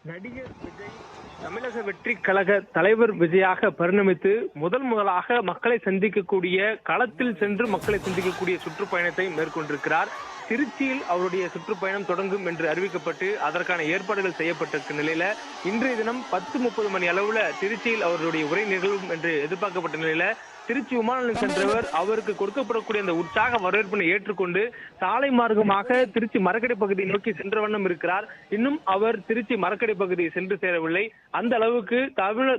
நடிகர் விஜய் தமிழக வெற்றி கழக தலைவர் விஜயாக பரிணமித்து முதலாக மக்களை சந்திக்கக்கூடிய களத்தில் சென்று மக்களை சந்திக்கக்கூடிய சுற்றுப்பயணத்தை மேற்கொண்டிருக்கிறார். திருச்சியில் அவருடைய சுற்றுப்பயணம் தொடங்கும் என்று அறிவிக்கப்பட்டு அதற்கான ஏற்பாடுகள் செய்யப்பட்டிருக்கும் நிலையில இன்றைய தினம் 10:30 மணி அளவுல திருச்சியில் அவருடைய உரை நிகழும் என்று எதிர்பார்க்கப்பட்ட நிலையில திருச்சி விமான நிலையம் சென்றவர் அவருக்கு கொடுக்கப்படக்கூடிய அந்த உற்சாக வரவேற்பினை ஏற்றுக்கொண்டு சாலை மார்க்கமாக திருச்சி மரக்கடை பகுதியை நோக்கி சென்ற வண்ணம் இருக்கிறார். இன்னும் அவர் திருச்சி மரக்கடை பகுதியை சென்று சேரவில்லை. அந்த அளவுக்கு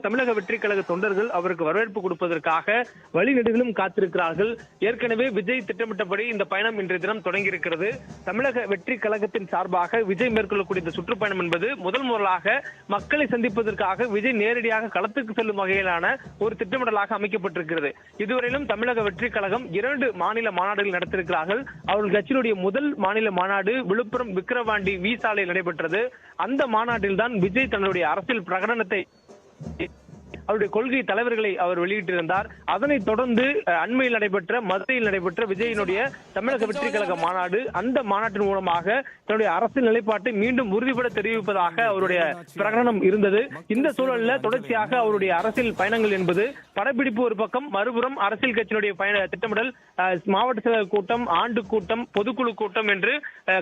தமிழக வெற்றி கழக தொண்டர்கள் அவருக்கு வரவேற்பு கொடுப்பதற்காக வழிநெடுகிலும் காத்திருக்கிறார்கள். ஏற்கனவே விஜய் திட்டமிட்டபடி இந்த பயணம் இன்றைய தினம் தொடங்கியிருக்கிறது. தமிழக வெற்றி கழகத்தின் சார்பாக விஜய் மேற்கொள்ளக்கூடிய இந்த சுற்றுப்பயணம் என்பது முதலாக மக்களை சந்திப்பதற்காக விஜய் நேரடியாக களத்துக்கு செல்லும் வகையிலான ஒரு திட்டமிடலாக அமைக்கப்பட்டிருக்கிறது. இதுவரையிலும் தமிழக வெற்றி கழகம் 2 மாநில மாநாடுகள் நடத்திருக்கிறார்கள். அவர்கள் கட்சியினுடைய முதல் மாநில மாநாடு விழுப்புரம் விக்கிரவாண்டி வி சாலையில் நடைபெற்றது. அந்த மாநாட்டில் தான் விஜய் தன்னுடைய அரசியல் பிரகடனத்தை அவருடைய கொள்கை தலைவர்களை அவர் வெளியிட்டிருந்தார். அதனைத் தொடர்ந்து அண்மையில் நடைபெற்ற மதுரையில் நடைபெற்ற விஜயினுடைய தமிழக வெற்றி கழக மாநாடு, அந்த மாநாட்டின் மூலமாக தன்னுடைய அரசியல் நிலைப்பாட்டை மீண்டும் உறுதிபட தெரிவிப்பதாக அவருடைய பிரகடனம் இருந்தது. இந்த சூழல்ல தொடர்ச்சியாக அவருடைய அரசியல் பயணங்கள் என்பது படப்பிடிப்பு ஒரு பக்கம், மறுபுறம் அரசியல் கட்சியினுடைய திட்டமிடல், மாவட்ட செயலர் கூட்டம், ஆண்டு கூட்டம், பொதுக்குழு கூட்டம் என்று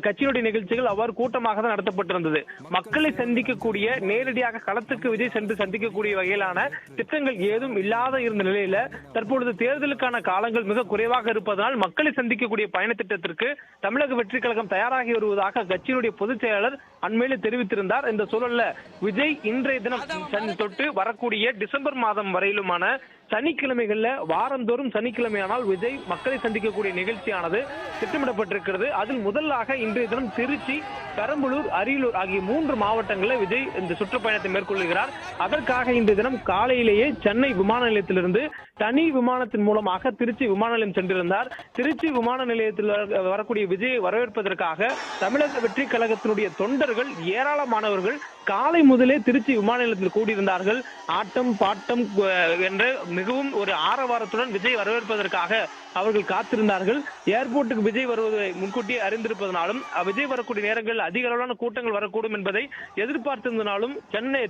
கட்சியினுடைய நிகழ்ச்சிகள் அவ்வாறு கூட்டமாக தான் நடத்தப்பட்டிருந்தது. மக்களை சந்திக்கக்கூடிய, நேரடியாக களத்துக்கு விஜய் சென்று சந்திக்கக்கூடிய வகையிலான திட்டங்கள் ஏதும் இல்லாத இருந்த நிலையில தற்பொழுது தேர்தலுக்கான காலங்கள் மிக குறைவாக இருப்பதனால் மக்களை சந்திக்கக்கூடிய பயண திட்டத்திற்கு தமிழக வெற்றி கழகம் தயாராகி வருவதாக கட்சியினுடைய பொதுச் செயலாளர் அண்மையில் தெரிவித்திருந்தார். இந்த சூழல்ல விஜய் இன்றைய தினம் தொட்டு வரக்கூடிய டிசம்பர் மாதம் வரையிலுமான சனிக்கிழமைகள்ல வாரந்தோறும் சனிக்கிழமையானால் விஜய் மக்களை சந்திக்கக்கூடிய நிகழ்ச்சியானது திட்டமிடப்பட்டிருக்கிறது. அதில் முதலாக இன்றைய தினம் திருச்சி, பெரம்பலூர், அரியலூர் ஆகிய 3 மாவட்டங்களில் விஜய் இந்த சுற்றுப்பயணத்தை மேற்கொள்கிறார். அதற்காக இன்றைய தினம் காலையிலேயே சென்னை விமான நிலையத்திலிருந்து தனி விமானத்தின் மூலமாக திருச்சி விமான நிலையம் சென்றிருந்தார். திருச்சி விமான நிலையத்தில் வரக்கூடிய விஜயை வரவேற்பதற்காக தமிழக வெற்றி கழகத்தினுடைய தொண்டர்கள் ஏராளமானவர்கள் காலை முதலே திருச்சி விமான நிலையத்தில் கூடியிருந்தார்கள். ஆட்டம் பாட்டம் என்ற மிகவும் ஒரு ஆரவாரத்துடன் விஜய் வரவேற்பதற்காக அவர்கள் காத்திருந்தார்கள். ஏர்போர்ட்டுக்கு விஜய் வருவதை முன்கூட்டியே அறிந்திருப்பதனாலும் விஜய் வரக்கூடிய நேரங்கள் அதிக அளவிலான கூட்டங்கள் வரக்கூடும் என்பதை எதிர்பார்த்திருந்தனாலும்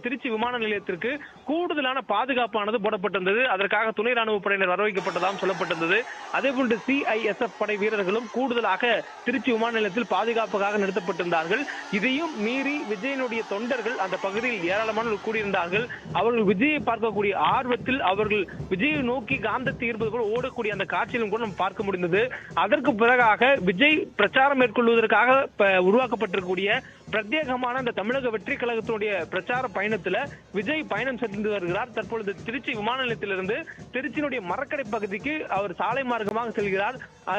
திருச்சி விமான நிலையத்திற்கு கூடுதலான பாதுகாப்பானது போடப்பட்டிருந்தது. அதற்காக துணை ராணுவ படையினர் வரவைக்கப்பட்டதாகவும் சொல்லப்பட்டிருந்தது. அதேபோன்று CISF படை வீரர்களும் கூடுதலாக திருச்சி விமான நிலையத்தில் பாதுகாப்புக்காக நிறுத்தப்பட்டிருந்தார்கள். இதையும் மீறி விஜயனுடைய தொண்டர்கள் அந்த பகுதியில் ஏராளமானவர்கள் கூடியிருந்தார்கள். அவர்கள் விஜயை பார்க்கக்கூடிய ஆர்வத்தில் அவர்கள் விஜயை நோக்கி காந்தத்தை ஈர்ப்பது போல ஓடக்கூடிய அந்த காட்சியிலும் கூட நம்ம பார்க்க முடிந்தது. அதற்கு பிறகாக விஜய் பிரச்சாரம் மேற்கொள்வதற்காக உருவாக்கப்பட்டிருக்கக்கூடிய பிரத்யேகமான இந்த தமிழக வெற்றி கழகத்தினுடைய பிரச்சார பயணத்துல விஜய் பயணம் சென்று வருகிறார். தற்பொழுது திருச்சி விமான நிலையத்திலிருந்து திருச்சியினுடைய மரக்கடை பகுதிக்கு அவர் சாலை மார்க்கமாக செல்கிறார்.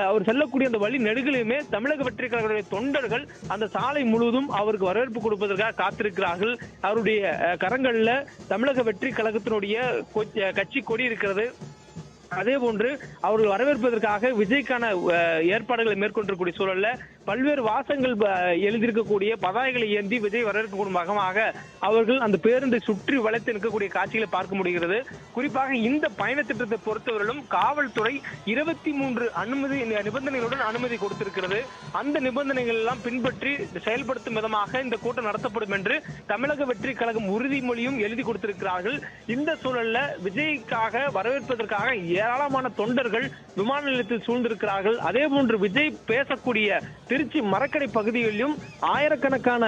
அவர் செல்லக்கூடிய அந்த வழி நெடுகிலுமே தமிழக வெற்றி கழகத்துடைய தொண்டர்கள் அந்த சாலை முழுவதும் அவருக்கு வரவேற்பு கொடுப்பதற்காக காத்திருக்கிறார்கள். அவருடைய கரங்கள்ல தமிழக வெற்றி கழகத்தினுடைய கட்சி கொடி இருக்கிறது. அதே போன்று அவர்கள் வரவேற்பதற்காக விஜய்க்கான ஏற்பாடுகளை மேற்கொண்டிருக்கூடிய சூழல்ல பல்வேறு வாசங்கள் எழுதியிருக்கக்கூடிய பதாகைகளை ஏந்தி விஜய் வரவேற்கக்கூடிய முகமாக அவர்கள் அந்த பேருந்தை சுற்றி வளைத்து நிற்கக்கூடிய காட்சிகளை பார்க்க முடிகிறது. குறிப்பாக இந்த பயண திட்டத்தை பொறுத்தவரையிலும் காவல்துறை 23 நிபந்தனைகளுடன் அனுமதி கொடுத்திருக்கிறது. அந்த நிபந்தனைகள் எல்லாம் பின்பற்றி செயல்படுத்தும் விதமாக இந்த கூட்டம் நடத்தப்படும் என்று தமிழக வெற்றி கழகம் உறுதிமொழியும் எழுதி கொடுத்திருக்கிறார்கள். இந்த சூழல்ல விஜய்க்காக வரவேற்பதற்காக ஏராளமான தொண்டர்கள் விமான நிலையத்தில் சூழ்ந்திருக்கிறார்கள். அதே போன்று விஜய் பேசக்கூடிய திருச்சி மரக்கடை பகுதிகளிலும் ஆயிரக்கணக்கான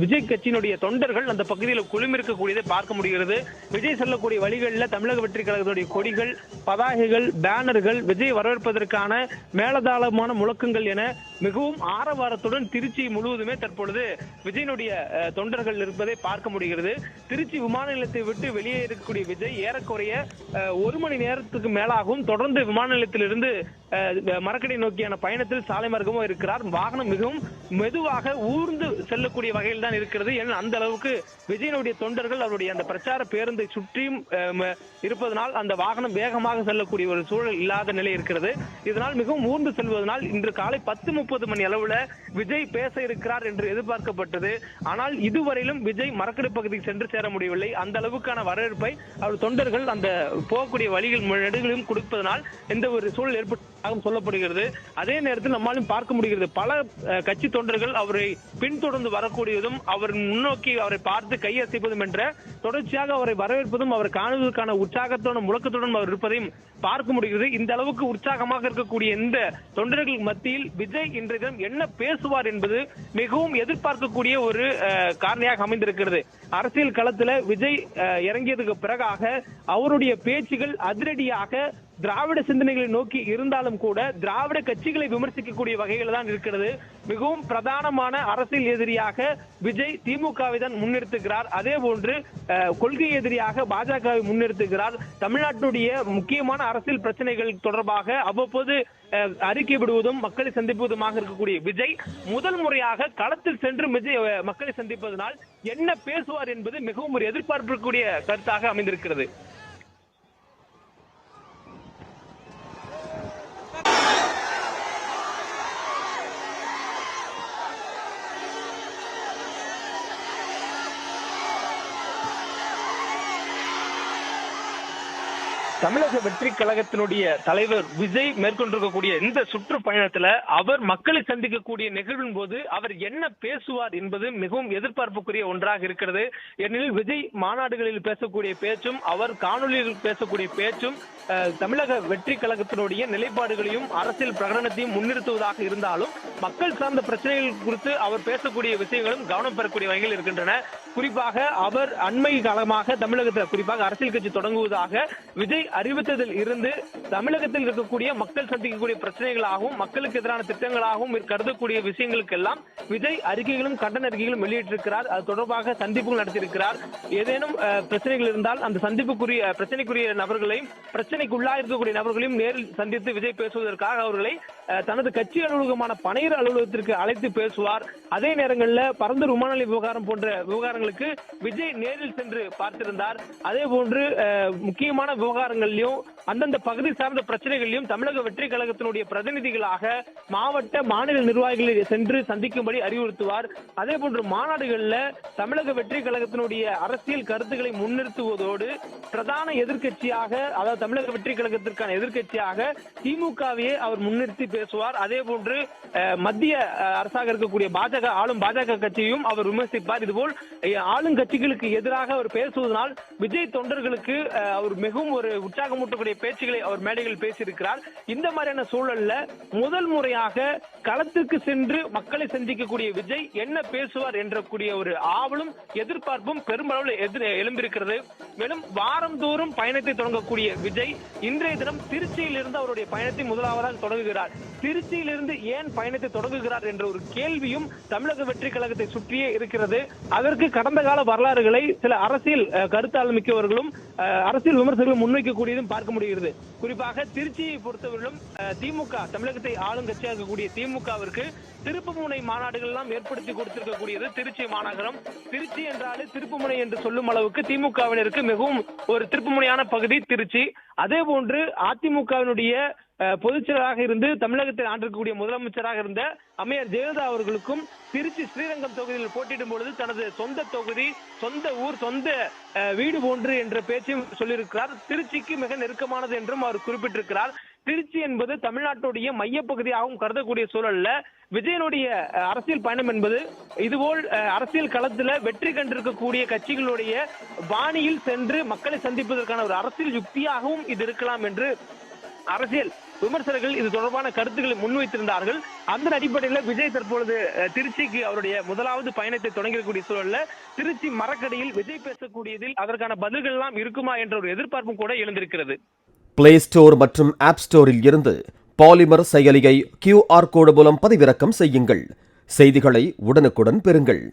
விஜய் கட்சியினுடைய தொண்டர்கள் அந்த பகுதியில் குழுமிருக்கக்கூடியதை பார்க்க முடிகிறது. விஜய் செல்லக்கூடிய வழிகளில் தமிழக வெற்றி கழகத்துடைய கொடிகள், பதாகைகள், பேனர்கள், விஜய் வரவேற்பதற்கான மேலதாளமான முழக்கங்கள் என மிகவும் ஆரவாரத்துடன் திருச்சி முழுவதுமே தற்பொழுது விஜயனுடைய தொண்டர்கள் இருப்பதை பார்க்க முடிகிறது. திருச்சி விமான நிலையத்தை விட்டு வெளியே இருக்கக்கூடிய விஜய் ஏறக்குறைய 1 மணி நேரத்துக்கு மேலாகவும் தொடர்ந்து விமான நிலையத்திலிருந்து மரக்கடை நோக்கியான பயணத்தில் சாலை மார்க்கமும் இருக்கிறார். வாகனம் மிகவும் மெதுவாக ஊர்ந்து செல்லக்கூடிய வகையில் தான் இருக்கிறது. ஏன்னா அந்த அளவுக்கு விஜயனுடைய தொண்டர்கள் அவருடைய அந்த பிரச்சார பேருந்தை சுற்றியும் இருப்பதனால் அந்த வாகனம் வேகமாக செல்லக்கூடிய ஒரு சூழல் இல்லாத நிலை இருக்கிறது. இதனால் மிகவும் ஊர்ந்து செல்வதனால் இன்று காலை 10:30 மணி அளவுல விஜய் பேச இருக்கிறார் என்று எதிர்பார்க்கப்பட்டது. ஆனால் இதுவரையிலும் விஜய் மரக்கடை பகுதிக்கு சென்று சேர முடியவில்லை. அந்த அளவுக்கான வரவேற்பை அவர் தொண்டர்கள் அந்த போகக்கூடிய வழிகள் நெடுகளும் கொடுப்பதனால் எந்த ஒரு சூழல் ஏற்பட்டு சொல்லப்படுகிறது. அதே நேரத்தில் நம்மாலும் பார்க்க முடிகிறது பல கட்சி தொண்டர்கள் அவரை பின்தொடர்ந்து வரக்கூடியதும் அவர் முன்னோக்கி அவரை பார்த்து கையசைப்பதும் என்ற தொடர்ச்சியாக அவரை வரவேற்பதும் அவர் காணுவதற்கான உற்சாகத்தோட முழக்கத்துடன் அவர் இருப்பதையும் பார்க்க முடிகிறது. இந்த அளவுக்கு உற்சாகமாக இருக்கக்கூடிய இந்த தொண்டர்கள் மத்தியில் விஜய் இன்றைய தினம் என்ன பேசுவார் என்பது மிகவும் எதிர்பார்க்கக்கூடிய ஒரு காரணியாக அமைந்திருக்கிறது. அரசியல் களத்துல விஜய் இறங்கியதுக்கு பிறகாக அவருடைய பேச்சுகள் அதிரடியாக திராவிட சிந்தனைகளை நோக்கி இருந்தாலும் கூட திராவிட கட்சிகளை விமர்சிக்கக்கூடிய வகையில் தான் இருக்கிறது. மிகவும் பிரதானமான அரசியல் எதிரியாக விஜய் திமுகவை தான் முன்னிறுத்துகிறார். அதே போன்று கொள்கை எதிரியாக பாஜகவை முன்னிறுத்துகிறார். தமிழ்நாட்டுடைய முக்கியமான அரசியல் பிரச்சனைகள் தொடர்பாக அவ்வப்போது அறிக்கை விடுவதும் மக்களை சந்திப்பதுமாக இருக்கக்கூடிய விஜய் முதல் முறையாக களத்தில் சென்று மக்களை சந்திப்பதனால் என்ன பேசுவார் என்பது மிகவும் ஒரு எதிர்பார்க்கக்கூடிய கருத்தாக அமைந்திருக்கிறது. தமிழக வெற்றி கழகத்தினுடைய தலைவர் விஜய் மேற்கொண்டிருக்கக்கூடிய இந்த சுற்றுப்பயணத்துல அவர் மக்களை சந்திக்கக்கூடிய நிகழ்வின் போது அவர் என்ன பேசுவார் என்பது மிகவும் எதிர்பார்ப்புக்குரிய ஒன்றாக இருக்கிறது. ஏனெனில் விஜய் மாநாடுகளில் பேசக்கூடிய பேச்சும் அவர் காணொலியில் பேசக்கூடிய பேச்சும் தமிழக வெற்றி கழகத்தினுடைய நிலைப்பாடுகளையும் அரசியல் பிரகடனத்தையும் முன்னிறுத்துவதாக இருந்தாலும் மக்கள் சார்ந்த பிரச்சனைகள் குறித்து அவர் பேசக்கூடிய விஷயங்களும் கவனம் பெறக்கூடிய வகையில் இருக்கின்றன. குறிப்பாக அவர் அண்மை காலமாக தமிழகத்தில் குறிப்பாக அரசியல் கட்சி தொடங்குவதாக விஜய் அறிவித்ததில் இருந்து தமிழகத்தில் இருக்கக்கூடிய மக்கள் சந்திக்கக்கூடிய பிரச்சனைகளாகவும் மக்களுக்கு எதிரான திட்டங்களாகவும் கருதக்கூடிய விஷயங்களுக்கெல்லாம் விஜய் அறிக்கைகளும் கண்டன அறிக்கைகளும் வெளியிட்டிருக்கிறார். அது தொடர்பாக சந்திப்புகள் நடத்தியிருக்கிறார். ஏதேனும் பிரச்சனைகள் இருந்தால் அந்த சந்திப்புக்குரிய பிரச்சனைக்குரிய நபர்களையும் பிரச்சனைக்குள்ளா இருக்கக்கூடிய நபர்களையும் நேரில் சந்தித்து விஜய் பேசுவதற்காக அவர்களை தனது கட்சி அலுவலகமான பனையர் அலுவலகத்திற்கு அழைத்து பேசுவார். அதே நேரங்களில் பரந்தூர் விமான நிலைய விவகாரம் போன்ற விவகாரங்களுக்கு விஜய் நேரில் சென்று பார்த்திருந்தார். அதே போன்று முக்கியமான விவகாரங்களிலும் அந்தந்த பகுதி சார்ந்த பிரச்சனைகளிலும் தமிழக வெற்றி கழகத்தினுடைய பிரதிநிதிகளாக மாவட்ட மாநில நிர்வாகிகளை சென்று சந்திக்கும்படி அறிவுறுத்துவார். அதே போன்று மாநாடுகளில் தமிழக வெற்றி கழகத்தினுடைய அரசியல் கருத்துக்களை முன்னிறுத்துவதோடு பிரதான எதிர்கட்சியாக அதாவது தமிழக வெற்றி கழகத்திற்கான எதிர்கட்சியாக திமுகவையே அவர் முன்னிறுத்தி பேசுவார். அதே போன்று மத்திய அரசாக இருக்கக்கூடிய ஆளும் பாஜக கட்சியையும் அவர் விமர்சிப்பார். இதுபோல் ஆளும் கட்சிகளுக்கு எதிராக அவர் பேசுவதனால் விஜய் தொண்டர்களுக்கு அவர் மிகவும் ஒரு உற்சாகமூட்டக்கூடிய பேச்சுகளை அவர் மேடைகளில் பேசியிருக்கிறார். இந்த மாதிரியான சூழல்ல முதல் முறையாக களத்திற்கு சென்று மக்களை சந்திக்கக்கூடிய விஜய் என்ன பேசுவார் என்ற கூடிய ஒரு ஆவலும் எதிர்பார்ப்பும் பெருமளவில் எழும்பியிருக்கிறது. மேலும் வாரந்தோறும் பயணத்தை தொடங்கக்கூடிய விஜய் இன்றைய தினம் திருச்சியில் இருந்து அவருடைய பயணத்தை முதலாவதாக தொடங்குகிறார். திருச்சியிலிருந்து ஏன் பயணத்தை தொடங்குகிறார் என்ற ஒரு கேள்வியும் தமிழக வெற்றி கழகத்தை சுற்றியே இருக்கிறது. அதற்கு கடந்த கால வரலாறுகளை சில அரசியல் கருத்தாளர் மிக்கவர்களும் அரசியல் விமர்சகர்களும் முன்வைக்கக்கூடியதும் பார்க்க முடிகிறது. குறிப்பாக திருச்சியை பொறுத்தவரையிலும் திமுக தமிழகத்தை ஆளும் கட்சியாக இருக்கக்கூடிய திமுகவிற்கு திருப்புமுனை மாநாடுகள் எல்லாம் ஏற்படுத்தி கொடுத்திருக்கக்கூடியது திருச்சி மாநகரம். திருச்சி என்றாலே திருப்புமுனை என்று சொல்லும் அளவுக்கு திமுகவினருக்கு மிகவும் ஒரு திருப்புமுனையான பகுதி திருச்சி. அதே போன்று அதிமுகவினுடைய பொதுச் செயலராக இருந்து தமிழகத்தில் ஆண்டிருக்கக்கூடிய முதலமைச்சராக இருந்த அம்மையார் ஜெயலலிதா அவர்களுக்கும் திருச்சி ஸ்ரீரங்கம் தொகுதியில் போட்டியிடும் பொழுது தனது சொந்த தொகுதி, சொந்த ஊர், சொந்த வீடு போன்று என்ற பேச்சையும் சொல்லியிருக்கிறார். திருச்சிக்கு மிக நெருக்கமானது என்றும் அவர் குறிப்பிட்டிருக்கிறார். திருச்சி என்பது தமிழ்நாட்டுடைய மையப்பகுதியாகவும் கருதக்கூடிய சூழல்ல விஜயனுடைய அரசியல் பயணம் என்பது இதுபோல் அரசியல் களத்துல வெற்றி கண்டிருக்கக்கூடிய கட்சிகளுடைய பாணியில் சென்று மக்களை சந்திப்பதற்கான ஒரு அரசியல் யுக்தியாகவும் இது இருக்கலாம் என்று அரசியல் விமர்சகர்கள் இது தொடர்பான கருத்துக்களை முன்வைத்திருந்தார்கள். அந்த அடிப்படையில் விஜய் தற்பொழுது திருச்சிக்கு அவருடைய முதலாவது பயணத்தை தொடங்கக்கூடிய சூழல்ல திருச்சி மரக்கடையில் விஜய் பேசக்கூடியதில் அதற்கான பதில்கள் எல்லாம் இருக்குமா என்ற ஒரு எதிர்பார்ப்பும் கூட எழுந்திருக்கிறது. பிளே ஸ்டோர் மற்றும் ஆப் ஸ்டோரில் இருந்து பாலிமர் செயலியை QR கோடு மூலம் பதிவிறக்கம் செய்யுங்கள். செய்திகளை உடனுக்குடன் பெறுங்கள்.